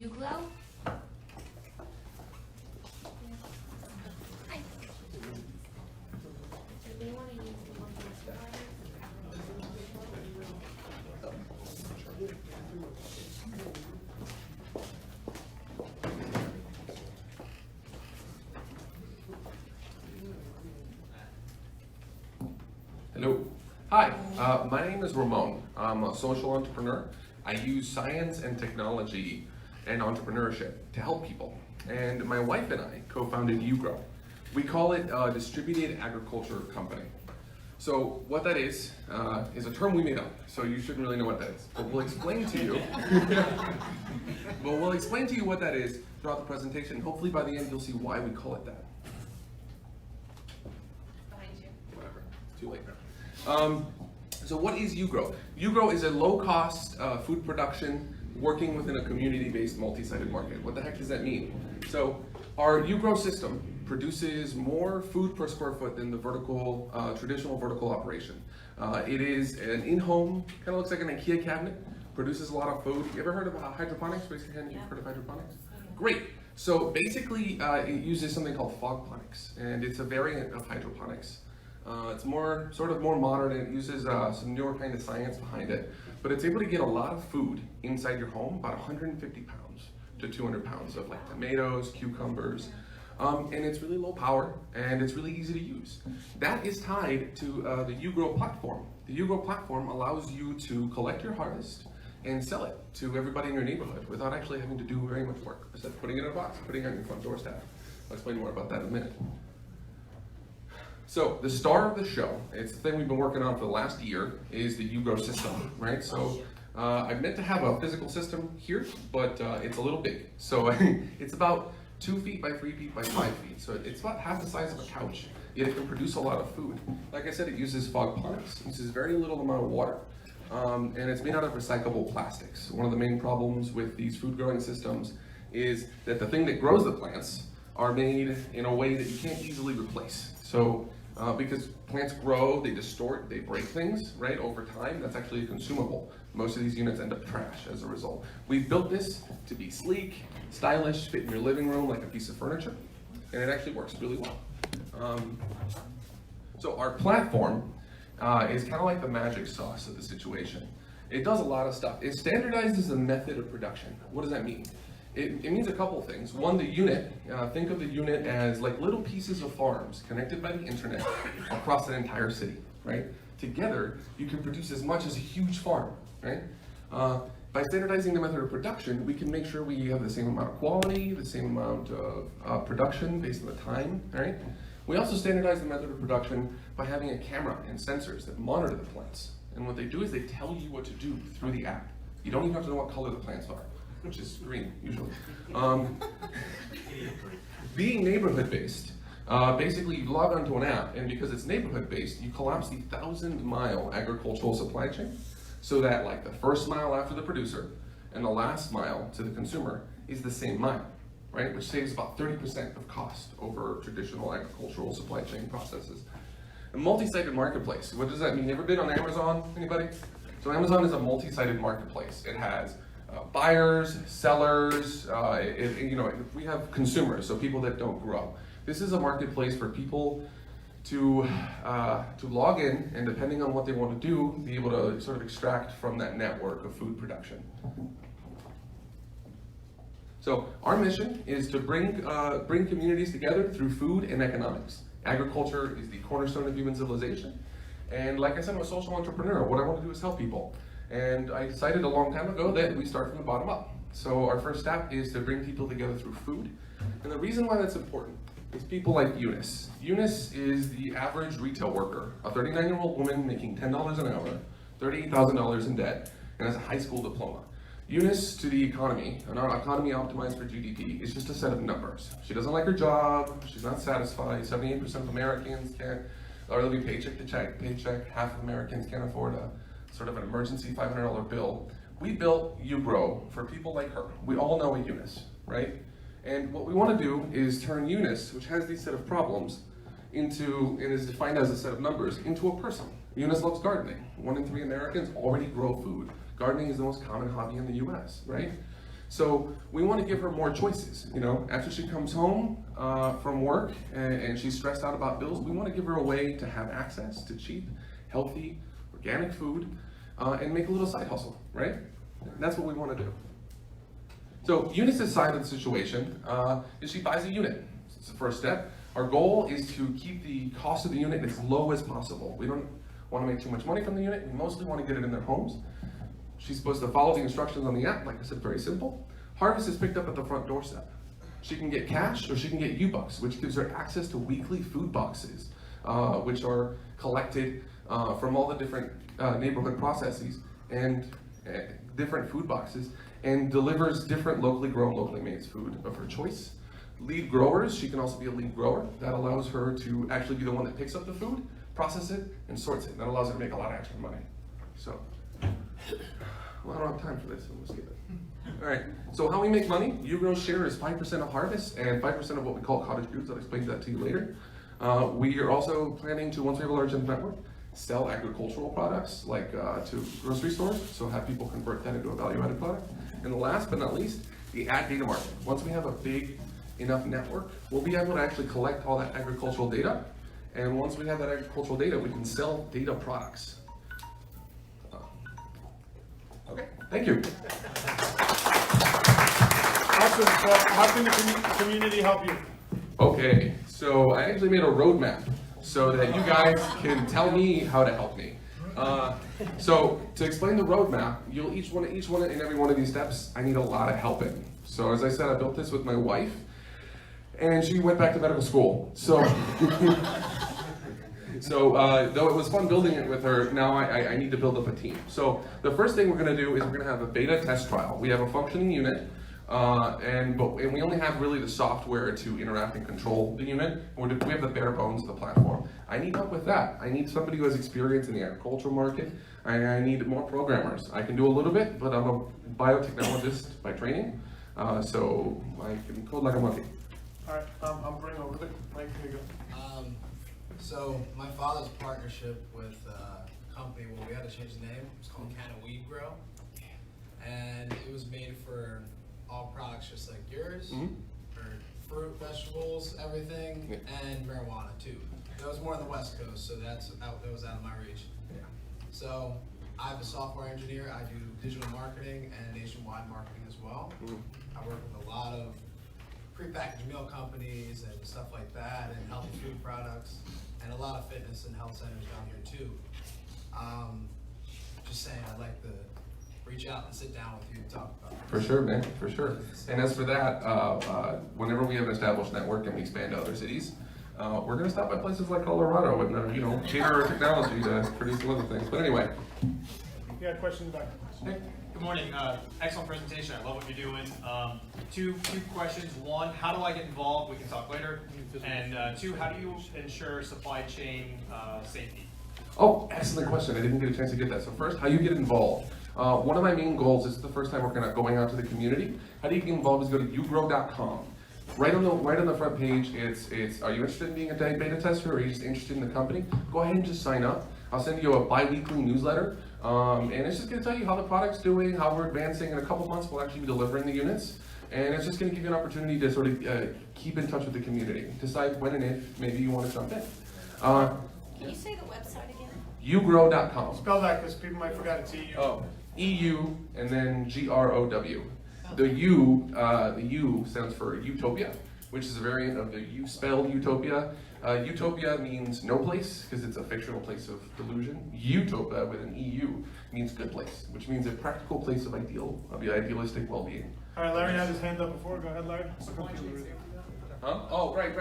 You glow? Hi. Do they want to use the one for Hello. Hi, my name is Ramon. I'm a social entrepreneur. I use science and technology and entrepreneurship to help people. And my wife and I co-founded UGrow. We call it a distributed agriculture company. So what that is a term we made up, so you shouldn't really know what that is. But we'll explain to you. We'll explain to you what that is throughout the presentation. Hopefully by the end you'll see why we call it that. behind you? Whatever, it's too late now. So what is UGrow? UGrow is a low-cost food production working within a community-based multi-sided market. What the heck does that mean? So our UGrow system produces more food per square foot than the traditional vertical operation. It is an in-home, kind of looks like an IKEA cabinet, produces a lot of food. You ever heard of hydroponics? Raise your hand if you've heard of hydroponics. Great. So basically it uses something called fogponics, and it's a variant of hydroponics. It's more modern, and it uses some newer kind of science behind it, but it's able to get a lot of food inside your home, about 150 pounds to 200 pounds of like tomatoes, cucumbers, and it's really low power, and it's really easy to use. That is tied to the UGrow platform. The UGrow platform allows you to collect your harvest and sell it to everybody in your neighborhood without actually having to do very much work, except putting it in a box, putting it on your front doorstep. I'll explain more about that in a minute. So the star of the show, it's the thing we've been working on for the last year, is the UGrow system, right? So I meant to have a physical system here, but it's a little big. So it's about 2 feet by 3 feet by 5 feet. So it's about half the size of a couch, yet it can produce a lot of food. Like I said, it uses fogponics. It uses very little amount of water. And it's made out of recyclable plastics. One of the main problems with these food growing systems is that the thing that grows the plants are made in a way that you can't easily replace. So because plants grow, they distort, they break things, right, over time. That's actually a consumable. Most of these units end up trash as a result. We've built this to be sleek, stylish, fit in your living room like a piece of furniture, and it actually works really well. So our platform is kind of like the magic sauce of the situation. It does a lot of stuff. It standardizes the method of production. What does that mean? It means a couple of things. One, the unit, think of the unit as like little pieces of farms connected by the internet across an entire city, right? Together, you can produce as much as a huge farm, right? By standardizing the method of production, we can make sure we have the same amount of quality, the same amount of production based on the time, right? We also standardize the method of production by having a camera and sensors that monitor the plants. And what they do is they tell you what to do through the app. You don't even have to know what color the plants are, which is green, usually. Being neighborhood-based, basically you log onto an app, and because it's neighborhood-based, you collapse the 1,000-mile agricultural supply chain, so that like the first mile after the producer and the last mile to the consumer is the same mile, right? Which saves about 30% of cost over traditional agricultural supply chain processes. A multi-sided marketplace, what does that mean? Ever been on Amazon, anybody? So Amazon is a multi-sided marketplace. It has buyers, sellers, we have consumers, so people that don't grow. This is a marketplace for people to log in, and depending on what they want to do, be able to sort of extract from that network of food production. So our mission is to bring communities together through food and economics. Agriculture is the cornerstone of human civilization. And like I said, I'm a social entrepreneur. What I want to do is help people. And I decided a long time ago that we start from the bottom up. So our first step is to bring people together through food. And the reason why that's important is people like Eunice. Eunice is the average retail worker, a 39-year-old woman making $10 an hour, $38,000 in debt, and has a high school diploma. Eunice to the economy, and our economy optimized for GDP, is just a set of numbers. She doesn't like her job, she's not satisfied, 78% of Americans can't, or they'll be paycheck to paycheck, half of Americans can't afford a sort of an emergency $500 bill. We built UGrow for people like her. We all know a Eunice, right? And what we want to do is turn Eunice, which has these set of problems, into, and is defined as a set of numbers, into a person. Eunice loves gardening. 1 in 3 Americans already grow food. Gardening is the most common hobby in the US, right? So we want to give her more choices. You know, after she comes home from work and she's stressed out about bills, we want to give her a way to have access to cheap, healthy, organic food and make a little side hustle, right? That's what we want to do. So Eunice's side of the situation is she buys a unit. It's the first step. Our goal is to keep the cost of the unit as low as possible. We don't want to make too much money from the unit. We mostly want to get it in their homes. She's supposed to follow the instructions on the app. Like I said, very simple. Harvest is picked up at the front doorstep. She can get cash or she can get U-Bucks, which gives her access to weekly food boxes, which are collected from all the different neighborhood processes and different food boxes, and delivers different locally grown, locally made food of her choice. Lead growers, she can also be a lead grower. That allows her to actually be the one that picks up the food, process it, and sorts it. That allows her to make a lot of extra money. So, well, I don't have time for this, so we'll skip it. All right, so how we make money, UGrow's share is 5% of harvest and 5% of what we call cottage goods. I'll explain that to you later. We are also planning to, once we have a large enough network, sell agricultural products like to grocery stores, so have people convert that into a value-added product. And last but not least, the ad data market. Once we have a big enough network, we'll be able to actually collect all that agricultural data. And once we have that agricultural data, we can sell data products. Okay, thank you. Awesome. So how can the community help you? Okay, so I actually made a roadmap so that you guys can tell me how to help me. So to explain the roadmap, each one and every one of these steps, I need a lot of help in. So as I said, I built this with my wife, and she went back to medical school. So, though it was fun building it with her, now I need to build up a team. So the first thing we're going to do is we're going to have a beta test trial. We have a functioning unit. And we only have really the software to interact and control the unit. We have the bare bones of the platform. I need help with that. I need somebody who has experience in the agricultural market. I need more programmers. I can do a little bit, but I'm a biotechnologist by training, so I can code like a monkey. All right, I'll bring over the mic. Here you go. So my father's partnership with a company, well, we had to change the name. It's called Canna Weed Grow, and it was made for all products just like yours, for fruit, vegetables, everything, and marijuana too. That was more on the West Coast, so that was out of my reach. Yeah. So I'm a software engineer. I do digital marketing and nationwide marketing as well. I work with a lot of prepackaged meal companies and stuff like that, and healthy food products, and a lot of fitness and health centers down here too. Just saying, I'd like to reach out and sit down with you and talk about it. For sure, man, for sure. And as for that, whenever we have an established network and we expand to other cities, we're going to stop at places like Colorado and cater our technology to produce some other things. But anyway. You got questions back? Good morning. Excellent presentation. I love what you're doing. Two questions. One, how do I get involved? We can talk later. And two, how do you ensure supply chain safety? Oh, excellent question. I didn't get a chance to get that. So first, how you get involved. One of my main goals, this is the first time we're going out to the community. How do you get involved is go to ugrow.com. Right on the front page, it's are you interested in being a beta tester, or are you just interested in the company? Go ahead and just sign up. I'll send you a bi-weekly newsletter, and it's just going to tell you how the product's doing, how we're advancing. In a couple months, we'll actually be delivering the units, and it's just going to give you an opportunity to sort of keep in touch with the community. Decide when and if maybe you want to jump in. Can you say the website again? ugrow.com. Spell that because people might forget it's EU. Oh, EU and then GROW. The U stands for utopia, which is a variant of the U spelled utopia. Utopia means no place because it's a fictional place of delusion. Utopia with an EU means good place, which means a practical place of idealistic well-being. All right, Larry had his hand up before. Go ahead, Larry. Huh? Oh, right.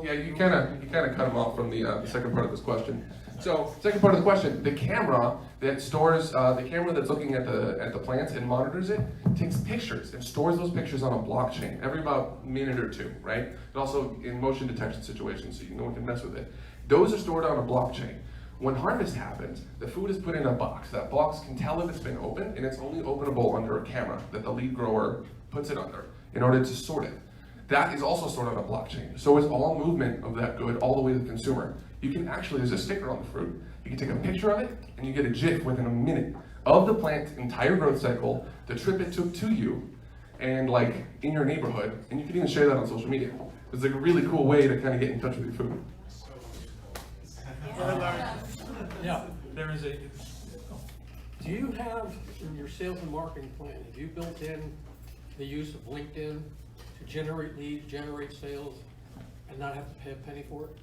Yeah, you kind of cut him off from the second part of this question. So, second part of the question: the camera that stores the camera that's looking at the plants and monitors it takes pictures and stores those pictures on a blockchain every about a minute or two, right? And also in motion detection situations, so no one can mess with it. Those are stored on a blockchain. When harvest happens, the food is put in a box. That box can tell if it's been opened, and it's only openable under a camera that the lead grower puts it under in order to sort it. That is also stored on a blockchain. So it's all movement of that good all the way to the consumer. You can actually, there's a sticker on the fruit, you can take a picture of it, and you get a GIF within a minute of the plant's entire growth cycle, the trip it took to you, and like in your neighborhood, and you can even share that on social media. It's like a really cool way to kind of get in touch with your food. Yeah, there is a. Do you have in your sales and marketing plan, have you built in the use of LinkedIn to generate leads, generate sales, and not have to pay a penny for it?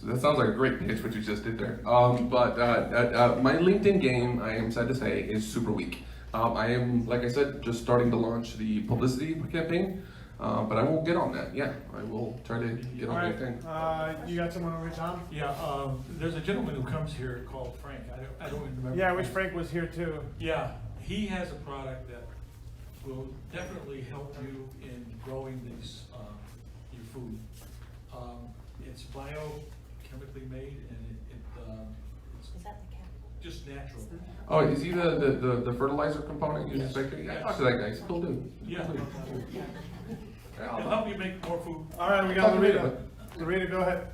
That sounds like a great pitch, what you just did there. But my LinkedIn game, I am sad to say, is super weak. I am, like I said, just starting to launch the publicity campaign, but I will get on that. Yeah, I will try to get on LinkedIn. You got someone over here, Tom? Yeah, there's a gentleman who comes here called Frank. I don't even remember. Yeah, I wish Frank was here too. Yeah, he has a product that will definitely help you in growing these, your food. It's biochemically made and it's Is that the cat? just natural. Oh, is he the fertilizer component? Yes. Yeah, I talked to that guy. He's still do. Yeah. Yeah, It'll help you make more food. All right, we got Loretta. Loretta, go ahead.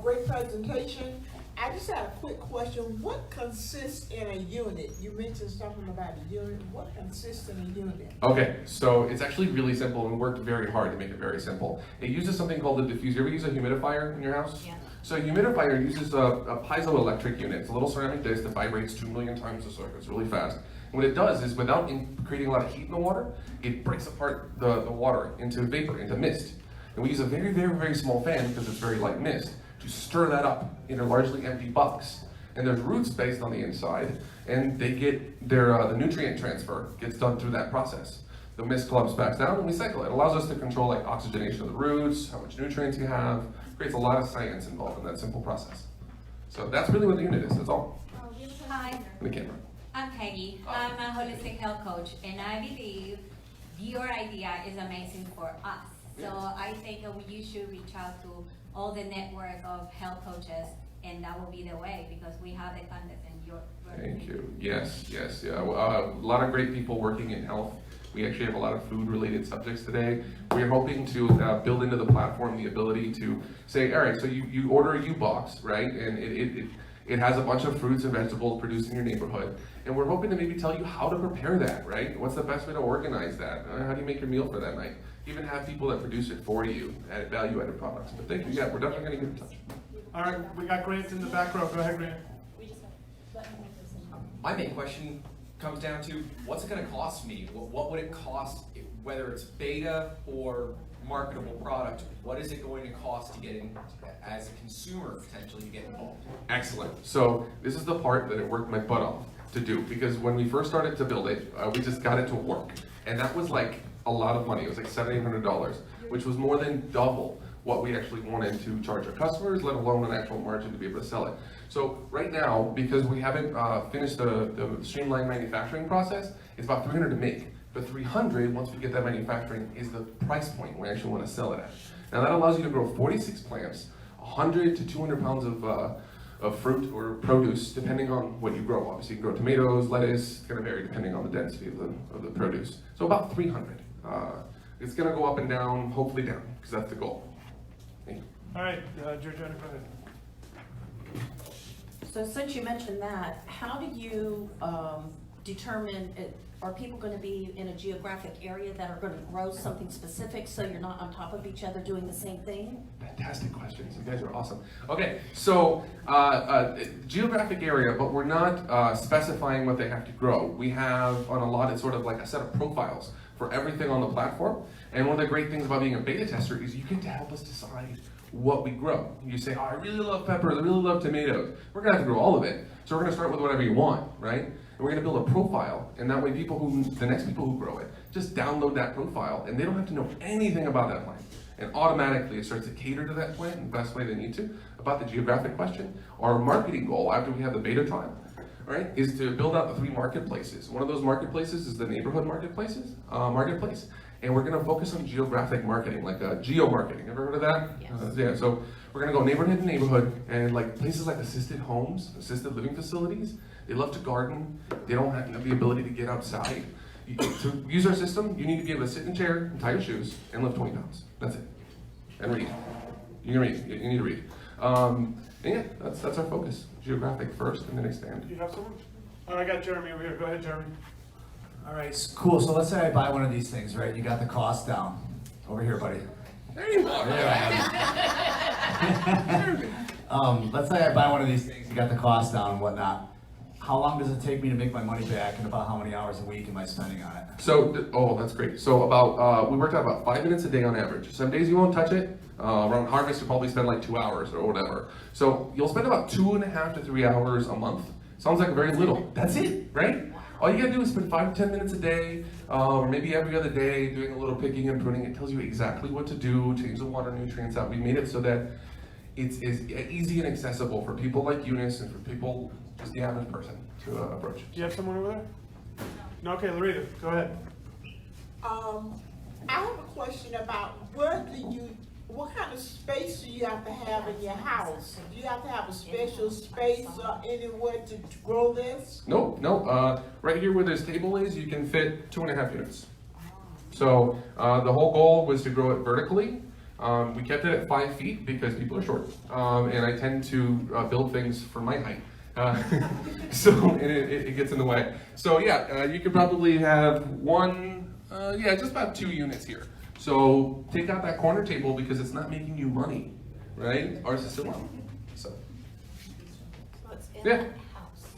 Great presentation. I just have a quick question. What consists in a unit? You mentioned something about a unit. What consists in a unit? Okay, so it's actually really simple and we worked very hard to make it very simple. It uses something called a diffuser. You ever use a humidifier in your house? Yeah. So a humidifier uses a piezoelectric unit. It's a little ceramic disc that vibrates 2 million times a second. It's really fast. And what it does is, without creating a lot of heat in the water, it breaks apart the water into vapor, into mist. And we use a very, very, very small fan, because it's very light mist, to stir that up in a largely empty box. And there's roots based on the inside, and they get their the nutrient transfer gets done through that process. The mist clumps back down, and we cycle it. It allows us to control like oxygenation of the roots, how much nutrients you have. Creates a lot of science involved in that simple process. So that's really what the unit is. That's all. Hi, In the camera. I'm Peggy. I'm a holistic health coach, and I believe your idea is amazing for us. So I think that you should reach out to all the network of health coaches, and that will be the way, because we have the content and your. Thank you. Yes, yes, yeah. A lot of great people working in health. We actually have a lot of food-related subjects today. We're hoping to build into the platform the ability to say, all right, so you order a U-Box, right? And it has a bunch of fruits and vegetables produced in your neighborhood. And we're hoping to maybe tell you how to prepare that, right? What's the best way to organize that? How do you make your meal for that night? Even have people that produce it for you, add value-added products. But thank you, yeah, we're definitely gonna get in touch. All right, we got Grant in the back row. Go ahead, Grant. My main question comes down to, what's it going to cost me? What would it cost, whether it's beta or marketable product, what is it going to cost to get in, as a consumer, potentially, to get involved? Excellent. So this is the part that it worked my butt off to do, because when we first started to build it, we just got it to work. And that was like a lot of money. It was like $700-800, which was more than double what we actually wanted to charge our customers, let alone an actual margin to be able to sell it. So right now, because we haven't finished the streamlined manufacturing process, it's about $300 to make. But $300, once we get that manufacturing, is the price point we actually want to sell it at. Now that allows you to grow 46 plants, 100 to 200 pounds of fruit or produce, depending on what you grow. Obviously, you can grow tomatoes, lettuce. It's going to vary depending on the density of the produce. So about 300. It's going to go up and down, hopefully down, because that's the goal. Thank you. All right, Georgiana, go ahead. So since you mentioned that, how do you determine, are people going to be in a geographic area that are going to grow something specific so you're not on top of each other doing the same thing? Fantastic questions. You guys are awesome. Okay, so geographic area, but we're not specifying what they have to grow. We have on a lot, it's sort of like a set of profiles for everything on the platform. And one of the great things about being a beta tester is you get to help us decide what we grow. You say, oh, I really love peppers, I really love tomatoes. We're gonna have to grow all of it. So we're gonna start with whatever you want, right? And we're gonna build a profile, and that way the next people who grow it, just download that profile, and they don't have to know anything about that plant. And automatically it starts to cater to that plant in the best way they need to. About the geographic question, our marketing goal after we have the beta trial, right, is to build out the 3 marketplaces. One of those marketplaces is the neighborhood marketplace. And we're gonna focus on geographic marketing, like geo-marketing. Ever heard of that? Yes. Yeah, so we're gonna go neighborhood to neighborhood, and like places like assisted homes, assisted living facilities, they love to garden, they don't have the ability to get outside. To use our system, you need to be able to sit in a chair and tie your shoes and lift 20 pounds. That's it. And read. You can read, you need to read. And yeah, that's our focus. Geographic first and then expand. Do you have someone? All right, I got Jeremy over here. Go ahead, Jeremy. All right, cool. So let's say I buy one of these things, right? You got the cost down. Over here, buddy. There you are. Let's say I buy one of these things, you got the cost down and whatnot. How long does it take me to make my money back, and about how many hours a week am I spending on it? So, oh, that's great. So about, we worked out about 5 minutes a day on average. Some days you won't touch it. Around harvest, you'll probably spend like 2 hours or whatever. So you'll spend about 2.5 to 3 hours a month. Sounds like very little. That's it, right? All you gotta do is spend 5 to 10 minutes a day, or maybe every other day, doing a little picking and pruning. It tells you exactly what to do, change the water nutrients out. We made it so that it's easy and accessible for people like Eunice and for people, just the average person, to approach. Do you have someone over there? No, okay, Loretta, go ahead. I have a question about what kind of space do you have to have in your house? Do you have to have a special space anywhere to grow this? No. Right here where this table is, you can fit 2.5 units. So the whole goal was to grow it vertically. We kept it at 5 feet because people are short, and I tend to build things for my height. So it gets in the way. So yeah, you could probably have just about 2 units here. So take out that corner table because it's not making you money, right? Ours is still on. So it's in yeah, the house.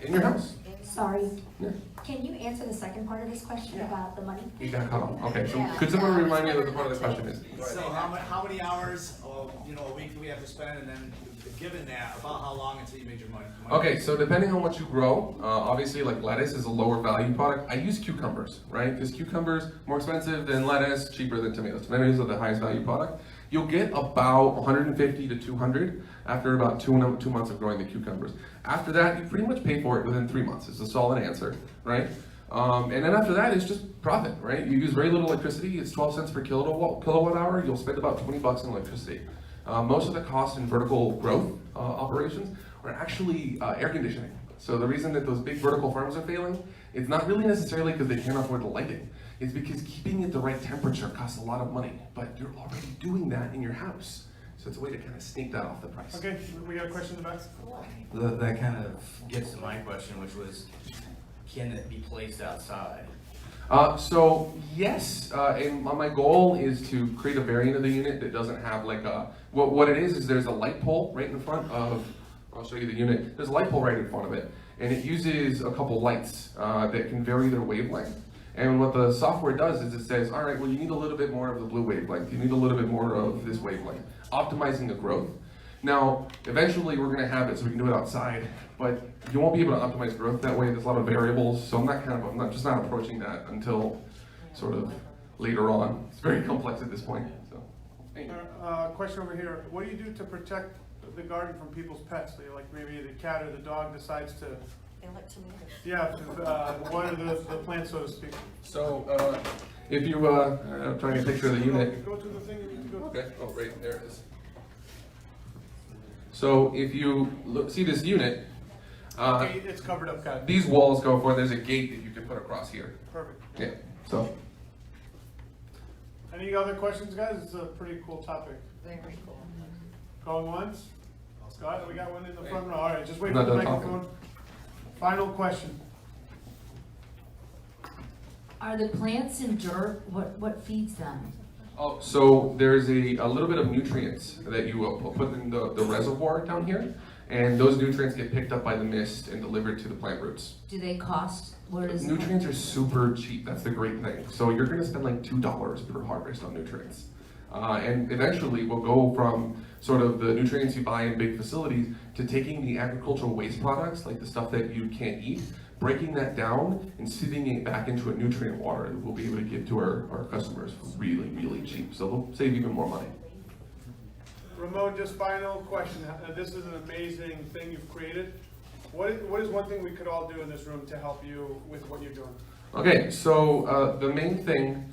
in your house. Sorry. Yeah. Can you answer the second part of this question about the money? You got cut off. Okay. So Yeah. could someone remind me what the part of the question is? So how many hours a week do we have to spend, and then given that, about how long until you made your money? Okay, so depending on what you grow, obviously like lettuce is a lower value product. I use cucumbers, right? Because cucumbers more expensive than lettuce, cheaper than tomatoes. Tomatoes are the highest value product. You'll get about 150 to 200 after about 2 months of growing the cucumbers. After that, you pretty much pay for it within 3 months. It's a solid answer, right? And then after that, it's just profit, right? You use very little electricity. It's 12 cents per kilowatt hour. You'll spend about 20 bucks in electricity. Most of the costs in vertical growth operations are actually air conditioning. So the reason that those big vertical farms are failing, it's not really necessarily because they can't afford the lighting. It's because keeping it the right temperature costs a lot of money, but you're already doing that in your house. So it's a way to kind of sneak that off the price. Okay, we got a question in the back. That kind of gets to my question, which was, can it be placed outside? So yes, and my goal is to create a variant of the unit that doesn't have like what it is there's a light pole right in front of, I'll show you the unit, there's a light pole right in front of it, and it uses a couple lights that can vary their wavelength. And what the software does is it says, all right, well you need a little bit more of the blue wavelength, you need a little bit more of this wavelength, optimizing the growth. Now, eventually we're gonna have it so we can do it outside, but you won't be able to optimize growth that way. There's a lot of variables, so I'm not approaching that until sort of later on. It's very complex at this point. So, question over here. What do you do to protect the garden from people's pets? Like maybe the cat or the dog decides to. They like tomatoes. Yeah, water the plant, so to speak. So if you trying to picture the unit. Go to the thing you need to go. Okay. Oh, right there it is. So if you see this unit, Okay, it's covered up, guys. these walls go for, there's a gate that you can put across here. Perfect. Yeah, so. Any other questions, guys? It's a pretty cool topic. Very cool. Going once? Scott, we got one in the front row. All right, just wait Not for the done talking. microphone. Final question. Are the plants in dirt? What feeds them? Oh, so there's a little bit of nutrients that you will put in the reservoir down here, and those nutrients get picked up by the mist and delivered to the plant roots. Do they cost? What is Nutrients are super cheap. That's the great thing. So you're going to spend like $2 per harvest on nutrients. And eventually we'll go from sort of the nutrients you buy in big facilities to taking the agricultural waste products, like the stuff that you can't eat, breaking that down and sieving it back into a nutrient water that we'll be able to give to our customers for really, really cheap. So they'll save even more money. Ramon, just final question. This is an amazing thing you've created. What is one thing we could all do in this room to help you with what you're doing? Okay, so the main thing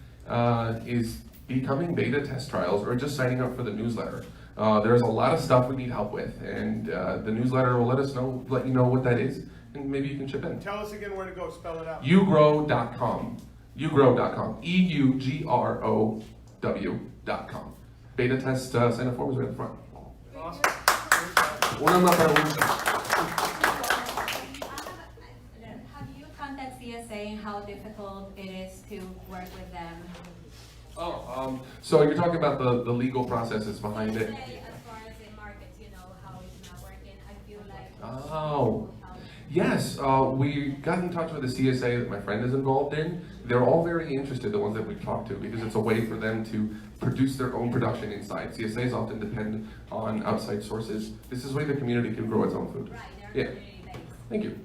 is becoming beta test trials or just signing up for the newsletter. There's a lot of stuff we need help with, and the newsletter will let you know what that is, and maybe you can chip in. Tell us again where to go. Spell it out. Ugrow.com. Ugrow.com. EUGROW.com. Beta test sign up form is right in front. Awesome. Una pregunta. Have you contact CSA and how difficult it is to work with them. So you're talking about the legal processes behind it? Say, as far as in markets, you know, how it's not working, I feel like. Oh. Yes, we got in touch with the CSA that my friend is involved in. They're all very interested, the ones that we've talked to, because it's a way for them to produce their own production inside. CSAs often depend on outside sources. This is a way the community can grow its own food. Right, they're Yeah. community based. Thank you.